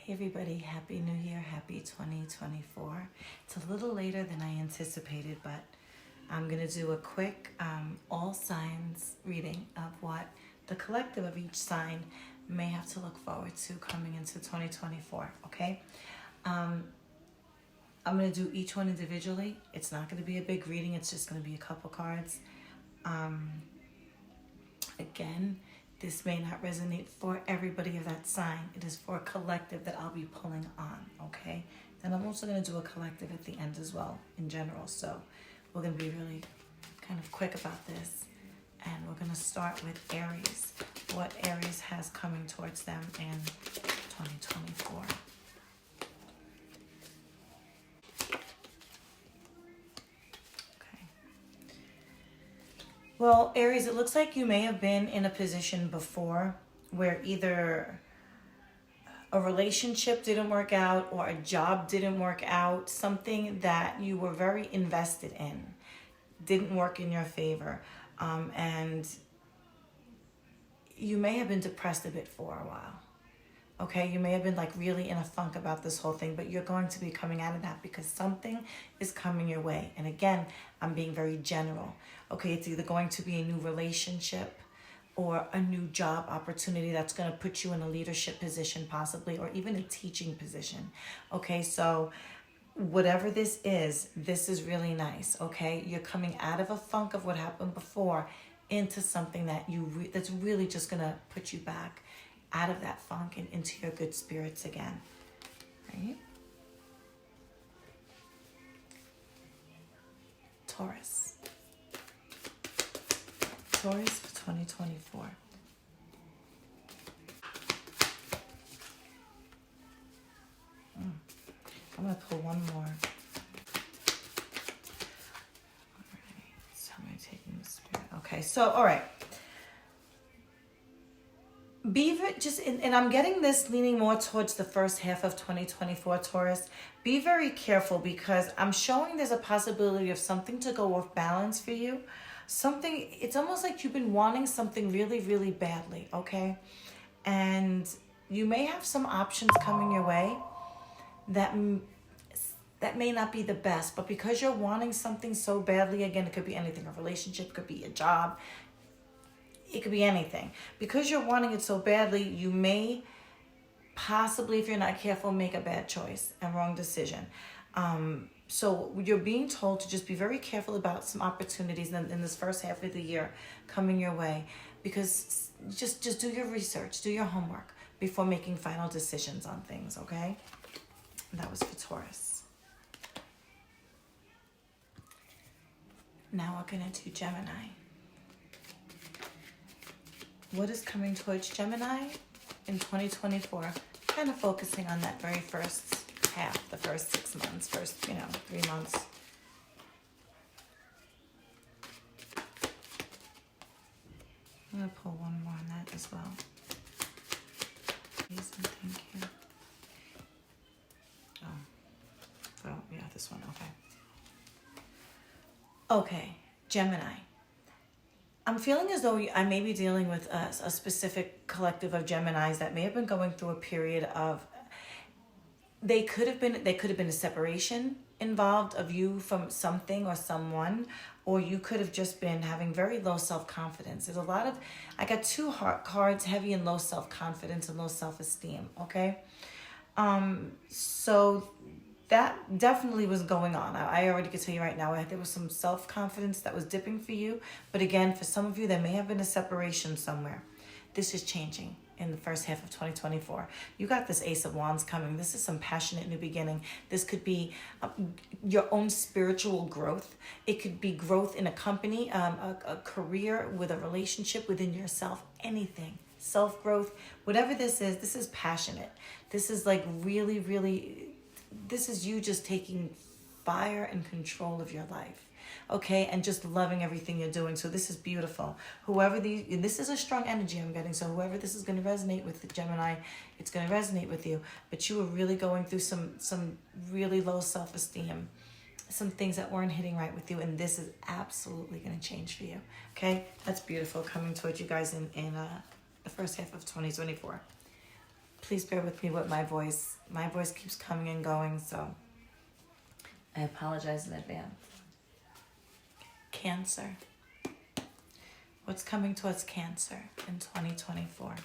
Hey everybody, Happy New Year, Happy 2024. It's a little later than I anticipated, but I'm going to do a quick all signs reading of what the collective of each sign may have to look forward to coming into 2024, okay? I'm going to do each one individually. It's not going to be a big reading, it's just going to be a couple cards. Again, this may not resonate for everybody of that sign. It is for a collective that I'll be pulling on, okay? Then I'm also going to do a collective at the end as well, in general. So we're going to be really kind of quick about this. And we're going to start with Aries. What Aries has coming towards them in 2024. Well, Aries, it looks like you may have been in a position before where either a relationship didn't work out or a job didn't work out. Something that you were very invested in didn't work in your favor. And you may have been depressed a bit for a while. Okay, you may have been like really in a funk about this whole thing, but you're going to be coming out of that because something is coming your way. And again, I'm being very general. Okay, it's either going to be a new relationship or a new job opportunity that's going to put you in a leadership position possibly, or even a teaching position. Okay, so whatever this is really nice. Okay, you're coming out of a funk of what happened before into something that that's really just going to put you back out of that funk and into your good spirits again, right? Taurus. Taurus for 2024. I'm going to pull one more. All right, so I'm going to take in the spirit. Okay, so, all right. And I'm getting this leaning more towards the first half of 2024, Taurus. Be very careful because I'm showing there's a possibility of something to go off balance for you. It's almost like you've been wanting something really, really badly, okay? And you may have some options coming your way that may not be the best, but because you're wanting something so badly, again, it could be anything, a relationship, it could be a job, it could be anything. Because you're wanting it so badly, you may possibly, if you're not careful, make a bad choice, a wrong decision. So you're being told to just be very careful about some opportunities in this first half of the year coming your way, because just do your research, do your homework before making final decisions on things, okay? And that was for Taurus. Now we're going to do Gemini. What is coming towards Gemini in 2024? Kind of focusing on that very first half, the first 6 months, first, 3 months. I'm going to pull one more on that as well. Please and thank you. Oh, yeah, this one, okay. Okay, Gemini. I'm feeling as though I may be dealing with a specific collective of Geminis that may have been going through a period of, they could have been a separation involved of you from something or someone, or you could have just been having very low self-confidence. There's a lot of, I got two heart cards, heavy in low self-confidence and low self-esteem, okay? So that definitely was going on. I already can tell you right now, there was some self-confidence that was dipping for you. But again, for some of you, there may have been a separation somewhere. This is changing in the first half of 2024. You got this Ace of Wands coming. This is some passionate new beginning. This could be your own spiritual growth. It could be growth in a company, a career, with a relationship within yourself, anything. Self-growth, whatever this is passionate. This is like really, really... This is you just taking fire and control of your life, okay? And just loving everything you're doing. So this is beautiful. And this is a strong energy I'm getting. So whoever this is going to resonate with, the Gemini, it's going to resonate with you. But you were really going through some really low self-esteem, some things that weren't hitting right with you. And this is absolutely going to change for you, okay? That's beautiful coming towards you guys in the first half of 2024. Please bear with me with my voice. My voice keeps coming and going, so I apologize in advance. Cancer. What's coming towards Cancer in 2024?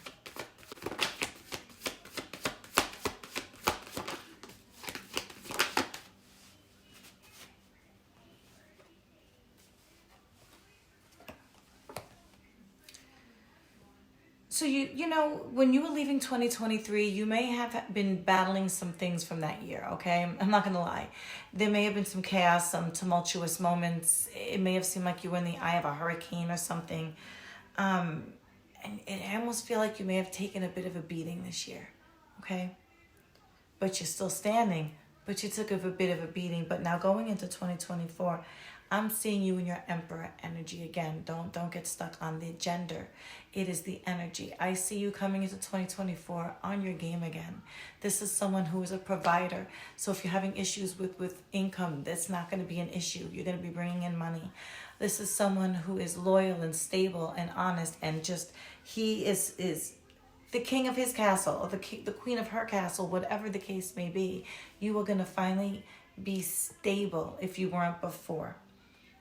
So you know, when you were leaving 2023, you may have been battling some things from that year, okay? I'm not going to lie. There may have been some chaos, some tumultuous moments. It may have seemed like you were in the eye of a hurricane or something. And I almost feel like you may have taken a bit of a beating this year, okay? But you're still standing, but you took a bit of a beating. But now going into 2024, I'm seeing you in your Emperor energy again. Don't get stuck on the gender. It is the energy. I see you coming into 2024 on your game again. This is someone who is a provider. So if you're having issues with income, that's not going to be an issue. You're going to be bringing in money. This is someone who is loyal and stable and honest, and just he is the king of his castle, or the queen of her castle, whatever the case may be. You are going to finally be stable if you weren't before.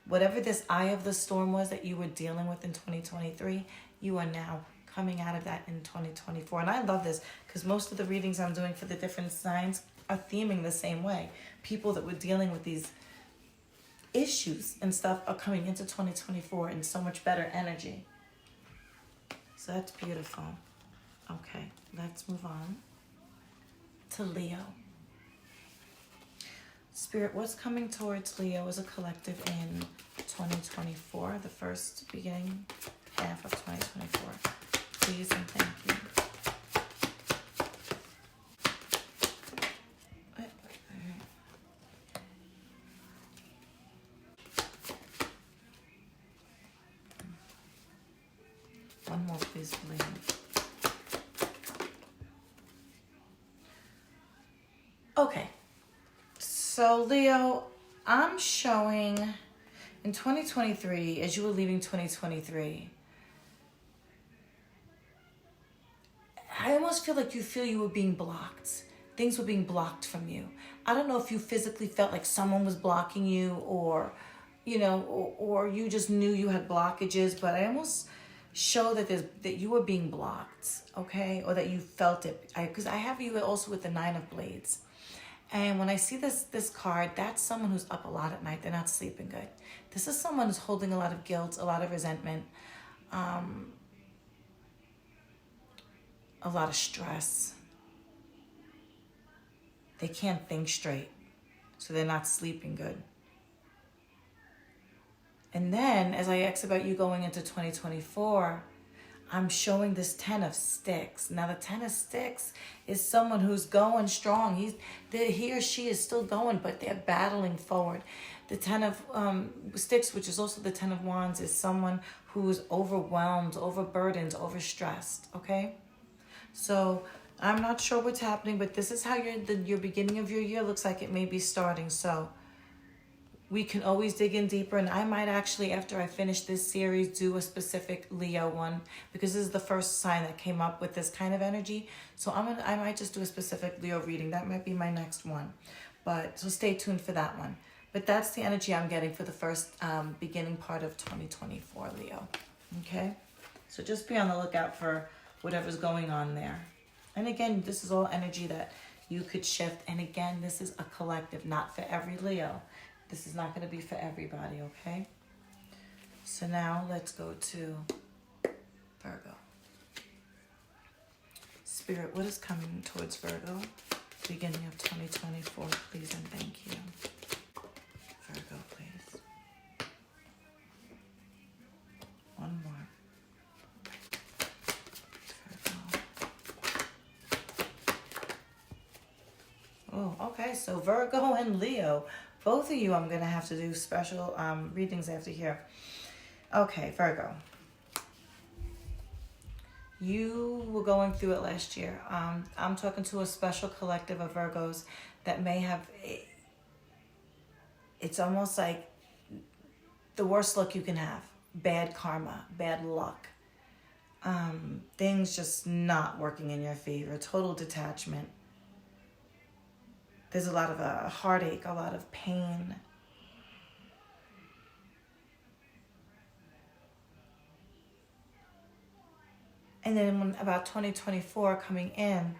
Whatever this eye of the storm was that you were dealing with in 2023, you are now coming out of that in 2024. And I love this because most of the readings I'm doing for the different signs are theming the same way. People that were dealing with these issues and stuff are coming into 2024 in so much better energy. So that's beautiful. Okay, let's move on to Leo. Spirit, what's coming towards Leo as a collective in 2024, the first beginning half of 2024? Please and thank you. One more, please, Leo. Okay. So, Leo, I'm showing in 2023, as you were leaving 2023, I almost feel like you were being blocked. Things were being blocked from you. I don't know if you physically felt like someone was blocking you, or, you know, or you just knew you had blockages, but I almost show that you were being blocked, okay? Or that you felt it. Because I have you also with the Nine of Blades. And when I see this card, that's someone who's up a lot at night. They're not sleeping good. This is someone who's holding a lot of guilt, a lot of resentment, a lot of stress. They can't think straight, so they're not sleeping good. And then, as I ask about you going into 2024, I'm showing this Ten of Sticks. Now, the Ten of Sticks is someone who's going strong. He or she is still going, but they're battling forward. The Ten of Sticks, which is also the Ten of Wands, is someone who's overwhelmed, overburdened, overstressed, okay? So I'm not sure what's happening, but this is how your beginning of your year looks like it may be starting. So we can always dig in deeper, and I might actually, after I finish this series, do a specific Leo one, because this is the first sign that came up with this kind of energy. So I might just do a specific Leo reading. That might be my next one, so stay tuned for that one. But that's the energy I'm getting for the first beginning part of 2024, Leo. Okay, so just be on the lookout for whatever's going on there. And again, this is all energy that you could shift. And again, this is a collective, not for every Leo. This is not going to be for everybody, okay? So now let's go to Virgo. Spirit, what is coming towards Virgo? Beginning of 2024, please and thank you. Virgo, please. One more. Virgo. Oh, okay, so Virgo and Leo. Both of you, I'm going to have to do special readings after here. Okay, Virgo. You were going through it last year. I'm talking to a special collective of Virgos that may have... It's almost like the worst luck you can have. Bad karma, bad luck. Things just not working in your favor, total detachment. There's a lot of heartache, a lot of pain. And then when about 2024 coming in,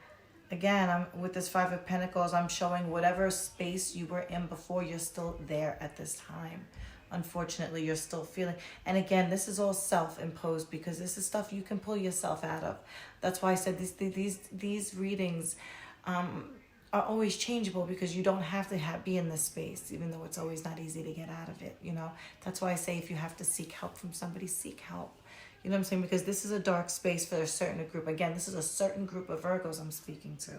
again, I'm with this Five of Pentacles, I'm showing whatever space you were in before, you're still there at this time. Unfortunately, you're still feeling. And again, this is all self-imposed because this is stuff you can pull yourself out of. That's why I said these readings are always changeable, because you don't have to be in this space, even though it's always not easy to get out of it, you know. That's why I say if you have to seek help from somebody, seek help. You know what I'm saying? Because this is a dark space for a certain group. Again, this is a certain group of Virgos I'm speaking to.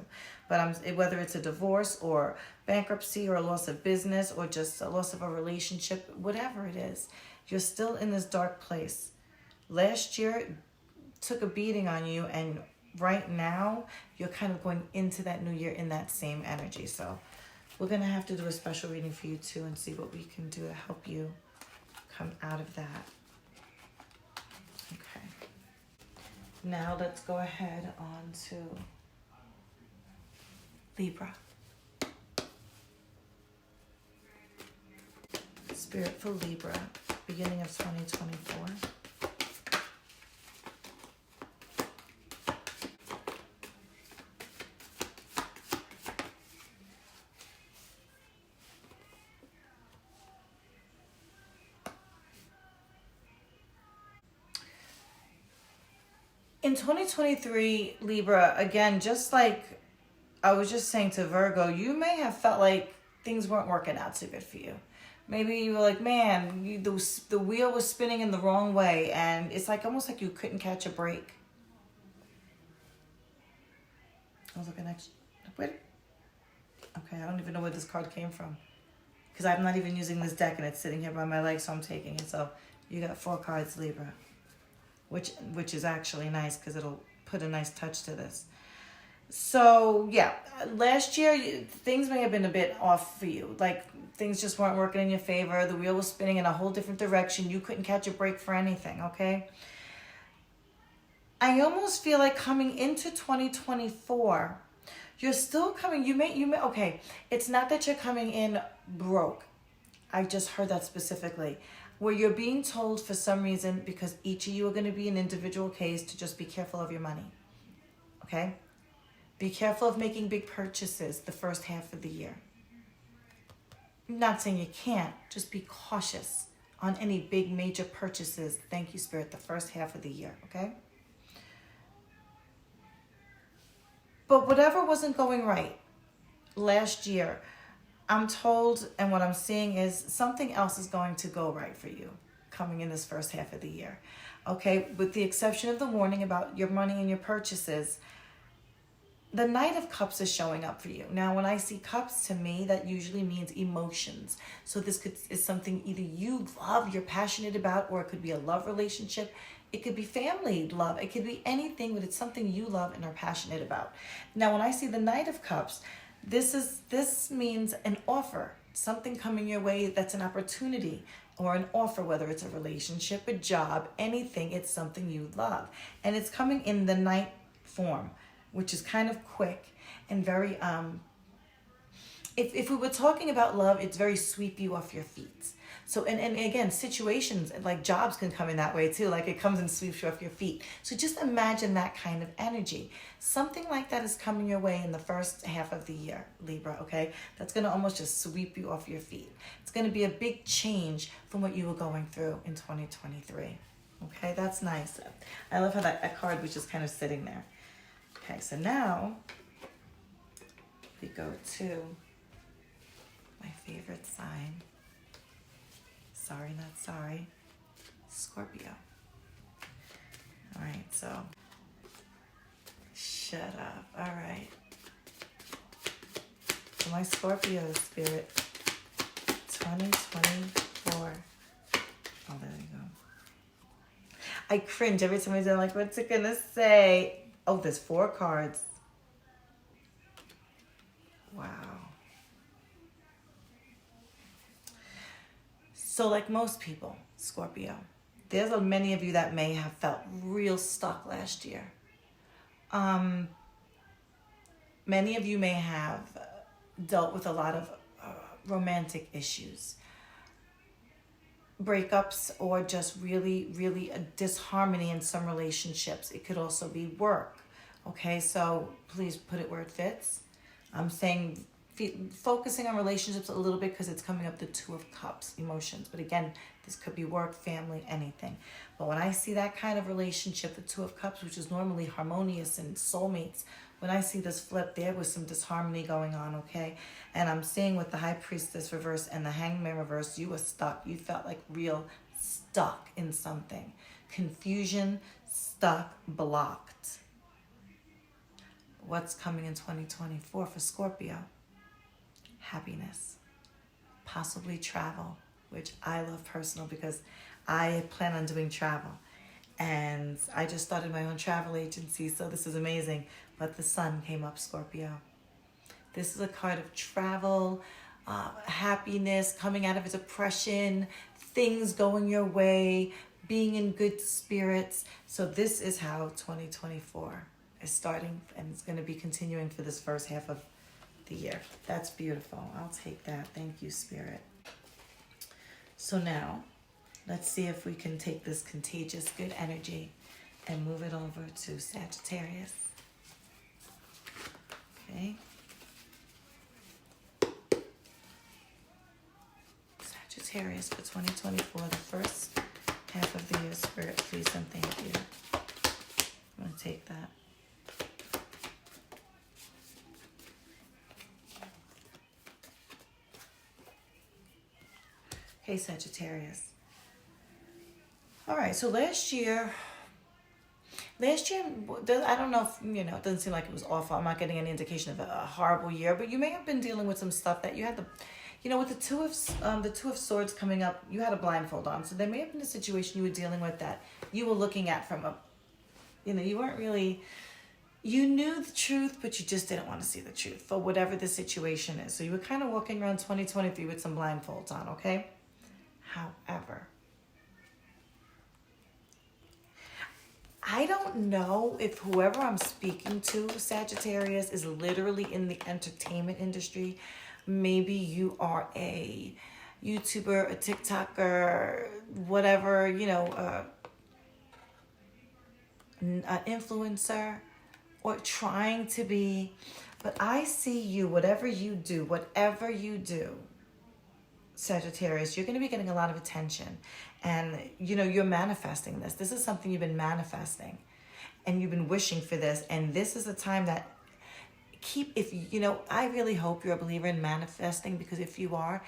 But whether it's a divorce or bankruptcy or a loss of business or just a loss of a relationship, whatever it is, you're still in this dark place. Last year took a beating on you, and right now you're kind of going into that new year in that same energy. So we're going to have to do a special reading for you too and see what we can do to help you come out of that. Okay. Now let's go ahead on to Libra. Spirit for Libra, beginning of 2024. In 2023, Libra, again, just like I was just saying to Virgo, you may have felt like things weren't working out so good for you. Maybe you were like, man, the wheel was spinning in the wrong way, and it's like almost like you couldn't catch a break. I was looking next. Wait. Okay, I don't even know where this card came from, because I'm not even using this deck, and it's sitting here by my leg, so I'm taking it. So you got 4 cards, Libra. Which is actually nice, because it'll put a nice touch to this. So yeah, last year things may have been a bit off for you. Like things just weren't working in your favor. The wheel was spinning in a whole different direction. You couldn't catch a break for anything, okay? I almost feel like coming into 2024, you're still coming, you may, okay, it's not that you're coming in broke. I just heard that specifically. Where you're being told for some reason, because each of you are going to be an individual case, to just be careful of your money. Okay? Be careful of making big purchases the first half of the year. I'm not saying you can't. Just be cautious on any big major purchases. Thank you, Spirit, the first half of the year. Okay? But whatever wasn't going right last year, I'm told, and what I'm seeing is something else is going to go right for you coming in this first half of the year. Okay, with the exception of the warning about your money and your purchases, the Knight of Cups is showing up for you. Now, when I see cups, to me, that usually means emotions. So this is something either you love, you're passionate about, or it could be a love relationship. It could be family love. It could be anything, but it's something you love and are passionate about. Now, when I see the Knight of Cups, this means an offer, something coming your way that's an opportunity or an offer, whether it's a relationship, a job, anything. It's something you love, and it's coming in the Knight form, which is kind of quick and very if we were talking about love, it's very sweep you off your feet. So, and again, situations like jobs can come in that way too. Like it comes and sweeps you off your feet. So just imagine that kind of energy. Something like that is coming your way in the first half of the year, Libra, okay? That's going to almost just sweep you off your feet. It's going to be a big change from what you were going through in 2023. Okay, that's nice. I love how that card was just kind of sitting there. Okay, so now we go to my favorite sign. Sorry, not sorry. Scorpio. All right, so shut up. All right. So my Scorpio spirit, 2024. Oh, there you go. I cringe every time I do. I'm like, what's it gonna say? Oh, there's 4 cards. Wow. So like most people, Scorpio, There's many of you that may have felt real stuck last year. Many of you may have dealt with a lot of romantic issues, breakups, or just really a disharmony in some relationships. It could also be work. Okay, so please put it where it fits. I'm saying focusing on relationships a little bit because it's coming up the Two of Cups, emotions. But again, this could be work, family, anything. But when I see that kind of relationship, the Two of Cups, which is normally harmonious and soulmates, when I see this flip, there was some disharmony going on, okay? And I'm seeing with the High Priestess reverse and the Hangman reverse, you were stuck. You felt like real stuck in something. Confusion, stuck, blocked. What's coming in 2024 for Scorpio? Happiness, possibly travel, which I love personal because I plan on doing travel. And I just started my own travel agency, so this is amazing. But the Sun came up, Scorpio. This is a card of travel, happiness, coming out of a depression, things going your way, being in good spirits. So this is how 2024 is starting, and it's going to be continuing for this first half of the year. That's beautiful. I'll take that. Thank you, Spirit. So now, let's see if we can take this contagious good energy and move it over to Sagittarius. Okay. Sagittarius for 2024, the first half of the year. Spirit, please and thank you. I'm going to take that. Okay, Sagittarius. All right, so last year, I don't know if, it doesn't seem like it was awful. I'm not getting any indication of a horrible year, but you may have been dealing with some stuff that you had with the Two of Swords coming up, you had a blindfold on. So there may have been a situation you were dealing with that you were looking at from you weren't really, you knew the truth, but you just didn't want to see the truth for whatever the situation is. So you were kind of walking around 2023 with some blindfolds on, okay? However, I don't know if whoever I'm speaking to, Sagittarius, is literally in the entertainment industry. Maybe you are a YouTuber, a TikToker, whatever, an influencer, or trying to be. But I see you, whatever you do, Sagittarius, you're going to be getting a lot of attention. And, you're manifesting this. This is something you've been manifesting. And you've been wishing for this. And this is a time that I really hope you're a believer in manifesting, because if you are,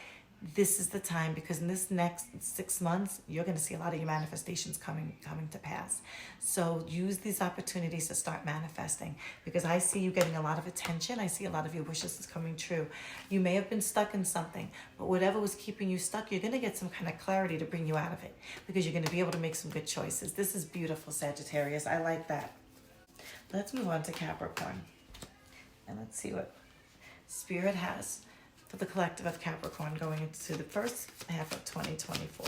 this is the time, because in this next 6 months, you're going to see a lot of your manifestations coming to pass. So use these opportunities to start manifesting, because I see you getting a lot of attention. I see a lot of your wishes is coming true. You may have been stuck in something, but whatever was keeping you stuck, you're going to get some kind of clarity to bring you out of it, because you're going to be able to make some good choices. This is beautiful, Sagittarius. I like that. Let's move on to Capricorn. And let's see what Spirit has for the collective of Capricorn going into the first half of 2024.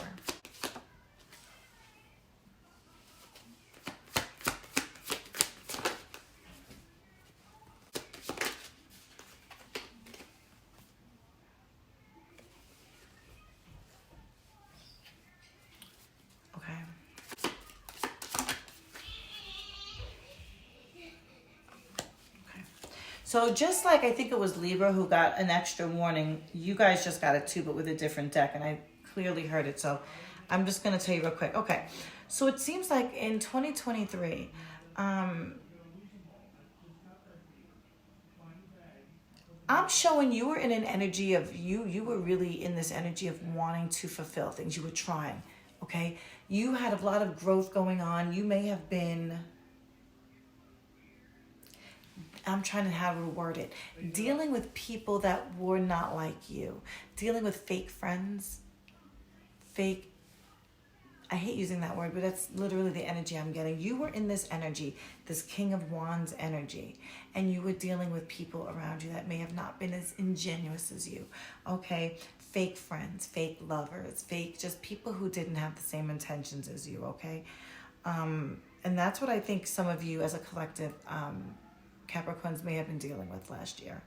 So just like I think it was Libra who got an extra warning, you guys just got it too, but with a different deck, and I clearly heard it. So I'm just going to tell you real quick. Okay, so it seems like in 2023, I'm showing you were in an energy of you were really in this energy of wanting to fulfill things. You were trying, okay? You had a lot of growth going on. You may have been... I'm trying to how to word it. Dealing with people that were not like you. Dealing with fake friends. I hate using that word, but that's literally the energy I'm getting. You were in this energy, this King of Wands energy. and you were dealing with people around you that may have not been as ingenuous as you, okay? Fake friends, fake lovers, fake, just people who didn't have the same intentions as you, okay? And that's what I think some of you as a collective, Capricorns, may have been dealing with last year.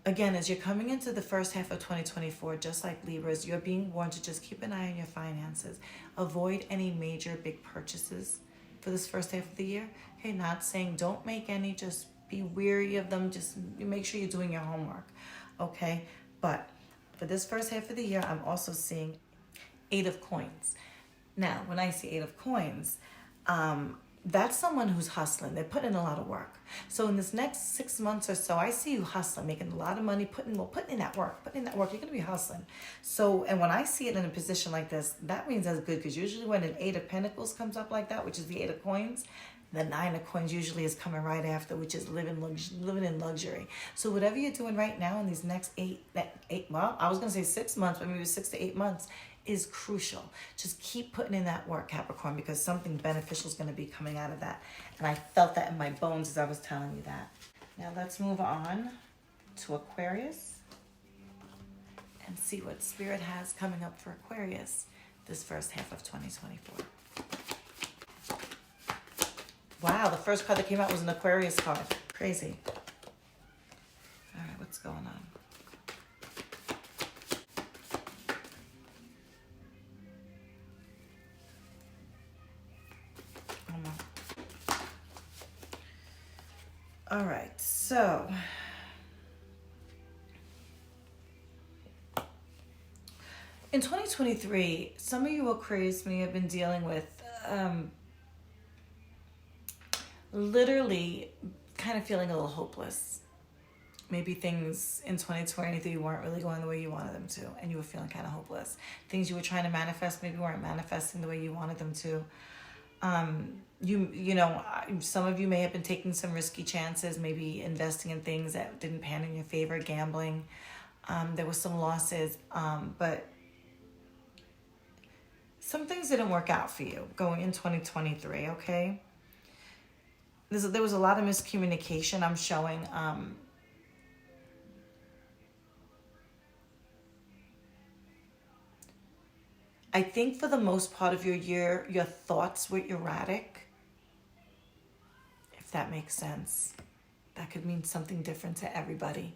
Again, as you're coming into the first half of 2024, just like Libras, you're being warned to just keep an eye on your finances. Avoid any major big purchases for this first half of the year. Okay, not saying don't make any, just be wary of them. Just make sure you're doing your homework, okay? But for this first half of the year, I'm also seeing 8 of Coins. Now, when I see 8 of Coins, that's someone who's hustling. They're putting in a lot of work. So in this next 6 months or so, I see you hustling, making a lot of money, putting in that work. You're going to be hustling. So, and when I see it in a position like this, that means that's good, because usually when an 8 of Pentacles comes up like that, which is the 8 of Coins, the 9 of Coins usually is coming right after, which is living in luxury. So whatever you're doing right now in these next 6 months, but maybe 6 to 8 months, is crucial. Just keep putting in that work, Capricorn, because something beneficial is going to be coming out of that. And I felt that in my bones as I was telling you that. Now let's move on to Aquarius and see what Spirit has coming up for Aquarius this first half of 2024. Wow, the first card that came out was an Aquarius card. Crazy. All right, what's going on? All right, so in 2023, some of you Aquarius may have been dealing with literally kind of feeling a little hopeless. Maybe things in 2023 weren't really going the way you wanted them to, and you were feeling kind of hopeless. Things you were trying to manifest maybe weren't manifesting the way you wanted them to. You know, some of you may have been taking some risky chances, maybe investing in things that didn't pan in your favor, gambling. There were some losses, but some things didn't work out for you going in 2023, okay? There was a lot of miscommunication, I'm showing. I think for the most part of your year, your thoughts were erratic. If that makes sense. That could mean something different to everybody.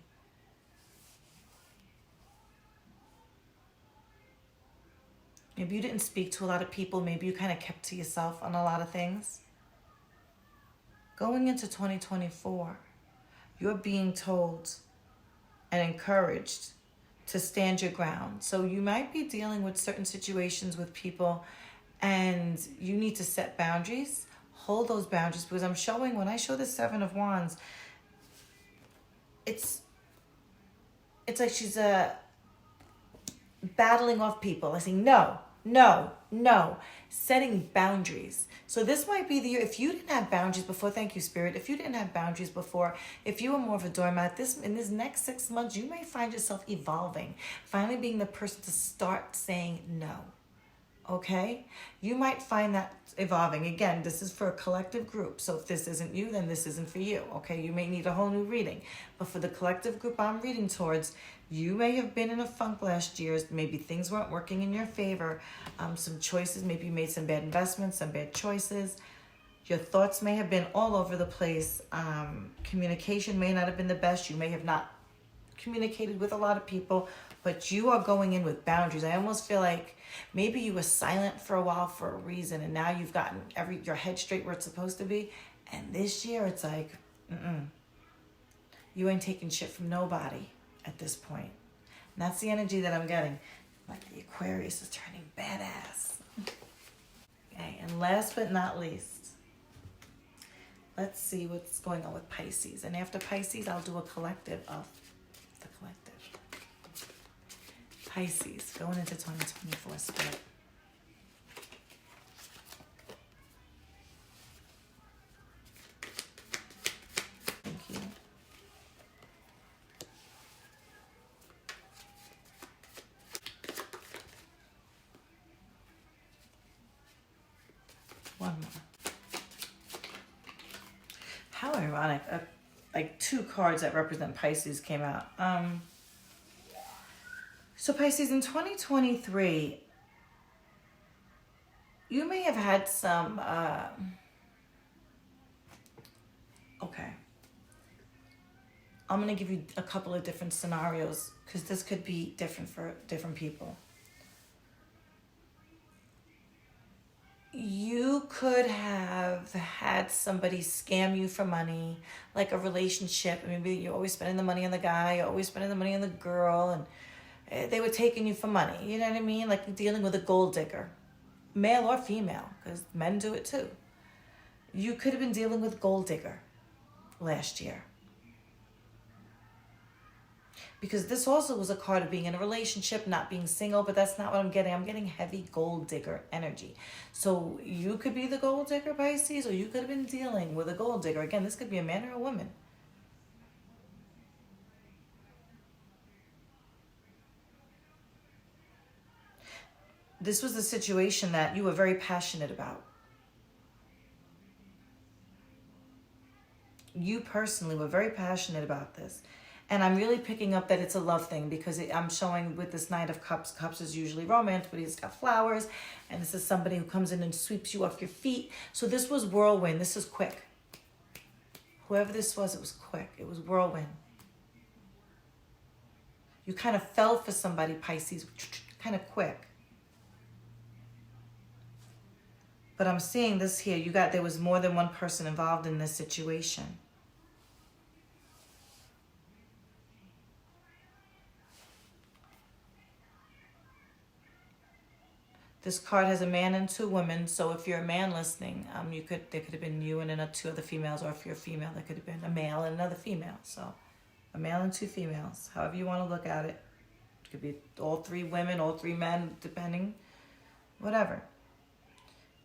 Maybe you didn't speak to a lot of people. Maybe you kind of kept to yourself on a lot of things. Going into 2024, you're being told and encouraged to stand your ground. So you might be dealing with certain situations with people and you need to set boundaries. Hold those boundaries, because I'm showing, when I show the 7 of Wands, it's like she's battling off people. I say, no. Setting boundaries. So this might be the year, if you didn't have boundaries before, thank you, Spirit. If you didn't have boundaries before, if you were more of a doormat, in this next 6 months, you may find yourself evolving, finally being the person to start saying no. Okay? You might find that evolving. Again, this is for a collective group. So if this isn't you, then this isn't for you. Okay? You may need a whole new reading. But for the collective group I'm reading towards, you may have been in a funk last year. Maybe things weren't working in your favor. Some choices, maybe you made some bad investments, some bad choices. Your thoughts may have been all over the place. Communication may not have been the best. You may have not communicated with a lot of people, but you are going in with boundaries. I almost feel like maybe you were silent for a while for a reason, and now you've gotten your head straight where it's supposed to be. And this year, it's like, you ain't taking shit from nobody at this point. And that's the energy that I'm getting. Like the Aquarius is turning badass. Okay, and last but not least, let's see what's going on with Pisces. And after Pisces, I'll do a collective of the collective. Pisces, going into 2024, Spirit. Thank you. One more. How ironic. like 2 cards that represent Pisces came out. So Pisces, in 2023, you may have had some, okay. I'm going to give you a couple of different scenarios because this could be different for different people. You could have had somebody scam you for money, like a relationship. Maybe you're always spending the money on the guy, you're always spending the money on the girl, and they were taking you for money. You know what I mean? Like dealing with a gold digger, male or female, because men do it too. You could have been dealing with gold digger last year. Because this also was a card of being in a relationship, not being single, but that's not what I'm getting. I'm getting heavy gold digger energy. So you could be the gold digger, Pisces, or you could have been dealing with a gold digger. Again, this could be a man or a woman. This was a situation that you were very passionate about. You personally were very passionate about this. And I'm really picking up that it's a love thing because I'm showing with this Knight of Cups. Cups is usually romance, but he's got flowers. And this is somebody who comes in and sweeps you off your feet. So this was whirlwind. This is quick. Whoever this was, it was quick. It was whirlwind. You kind of fell for somebody, Pisces, kind of quick. But I'm seeing this here. There was more than one person involved in this situation. This card has a man and 2 women, so if you're a man listening, there could have been you and 2 other females, or if you're a female, there could have been a male and another female. So, a male and 2 females, however you want to look at it. It could be all 3 women, all 3 men, depending, whatever.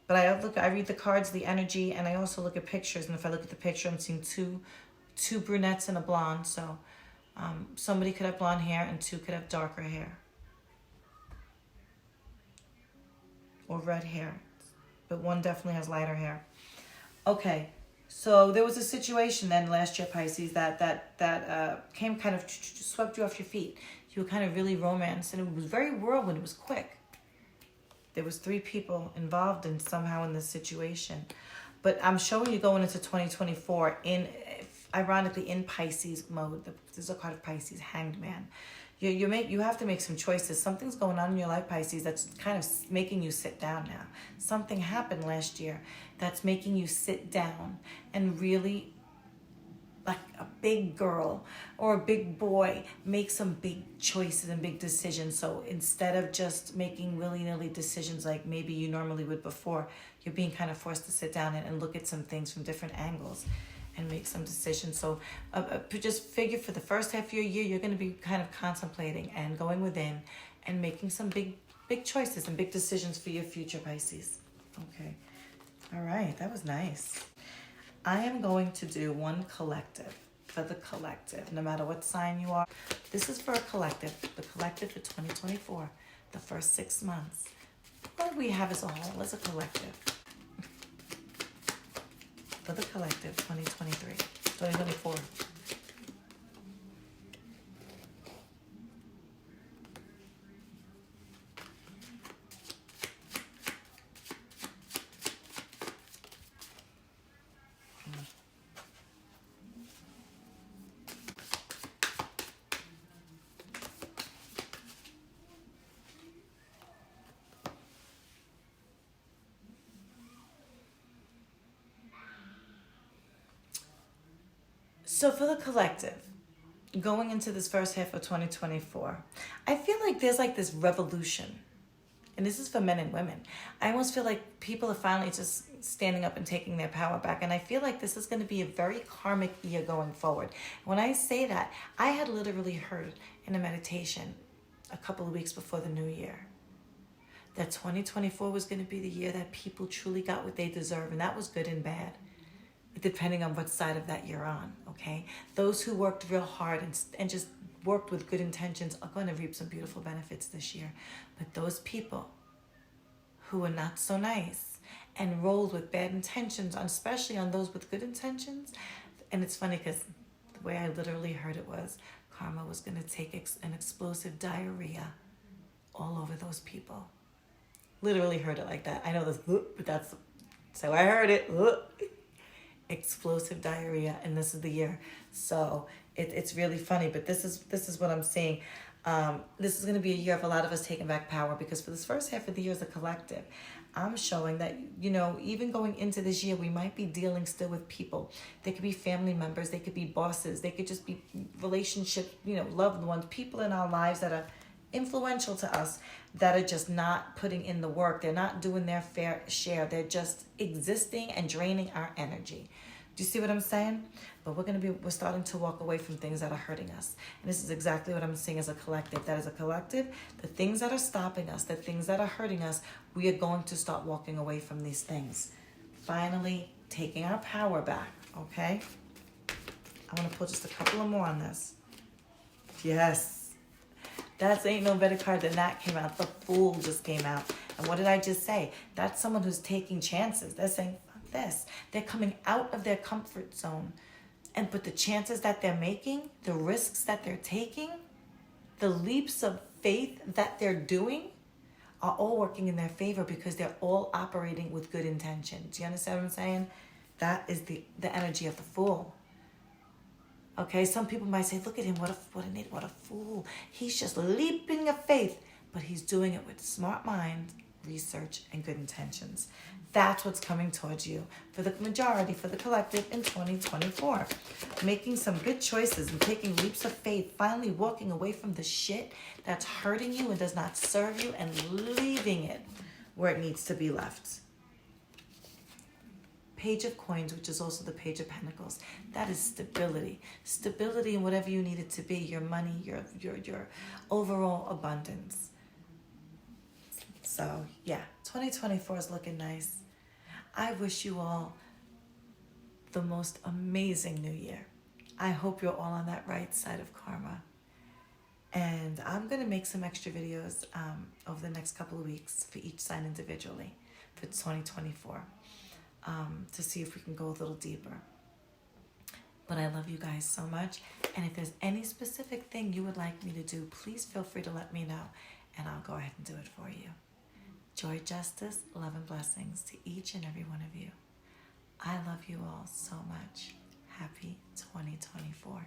But I read the cards, the energy, and I also look at pictures. And if I look at the picture, I'm seeing two brunettes and a blonde. So, somebody could have blonde hair and 2 could have darker hair. Or red hair, but one definitely has lighter hair. Okay, so there was a situation then last year, Pisces, that came kind of swept you off your feet. You were kind of really romanced, and it was very whirlwind. It was quick. There was 3 people involved in somehow in this situation, but I'm showing you going into 2024 ironically in Pisces mode. This is a card of Pisces, Hanged Man. You have to make some choices. Something's going on in your life, Pisces, that's kind of making you sit down now. Something happened last year that's making you sit down and really, like a big girl or a big boy, make some big choices and big decisions. So instead of just making willy-nilly decisions like maybe you normally would before, you're being kind of forced to sit down and look at some things from different angles and make some decisions. So just figure for the first half of your year, you're going to be kind of contemplating and going within and making some big choices and big decisions for your future, Pisces. Okay. All right. That was nice. I am going to do one collective for the collective, no matter what sign you are. This is for a collective, the collective for 2024, the first 6 months. What do we have as a whole, as a collective? For the collective, 2024. So for the collective, going into this first half of 2024, I feel like there's like this revolution. And this is for men and women. I almost feel like people are finally just standing up and taking their power back. And I feel like this is going to be a very karmic year going forward. When I say that, I had literally heard in a meditation a couple of weeks before the new year that 2024 was going to be the year that people truly got what they deserve. And that was good and bad, depending on what side of that you're on, okay? Those who worked real hard and just worked with good intentions are going to reap some beautiful benefits this year. But those people who are not so nice and rolled with bad intentions, especially on those with good intentions, and it's funny because the way I literally heard it was karma was going to take an explosive diarrhea all over those people. Literally heard it like that. I know this, but that's so I heard it. Explosive diarrhea, and this is the year. So it's really funny, but this is what I'm seeing. This is going to be a year of a lot of us taking back power, because for this first half of the year as a collective, I'm showing that, even going into this year, we might be dealing still with people. They could be family members, they could be bosses, they could just be relationships, loved ones, people in our lives that are influential to us, that are just not putting in the work. They're not doing their fair share. They're just existing and draining our energy. Do you see what I'm saying? But we're starting to walk away from things that are hurting us. And this is exactly what I'm seeing as a collective. That as a collective, the things that are stopping us, the things that are hurting us, we are going to start walking away from these things. Finally, taking our power back, okay? I want to pull just a couple of more on this. Yes. That's ain't no better card than that came out. The Fool just came out. And what did I just say? That's someone who's taking chances. They're saying, fuck this. They're coming out of their comfort zone. But the chances that they're making, the risks that they're taking, the leaps of faith that they're doing are all working in their favor, because they're all operating with good intentions. You understand what I'm saying? That is the energy of the Fool. Okay, some people might say, look at him, what a fool. He's just leaping of faith, but he's doing it with smart mind, research, and good intentions. That's what's coming towards you for the majority, for the collective in 2024. Making some good choices and taking leaps of faith, finally walking away from the shit that's hurting you and does not serve you, and leaving it where it needs to be left. Page of Coins, which is also the Page of Pentacles. That is stability. Stability in whatever you need it to be. Your money, your overall abundance. So, yeah, 2024 is looking nice. I wish you all the most amazing new year. I hope you're all on that right side of karma. And I'm going to make some extra videos over the next couple of weeks for each sign individually for 2024. To see if we can go a little deeper. But I love you guys so much. And if there's any specific thing you would like me to do, please feel free to let me know, and I'll go ahead and do it for you. Joy, justice, love, and blessings to each and every one of you. I love you all so much. Happy 2024.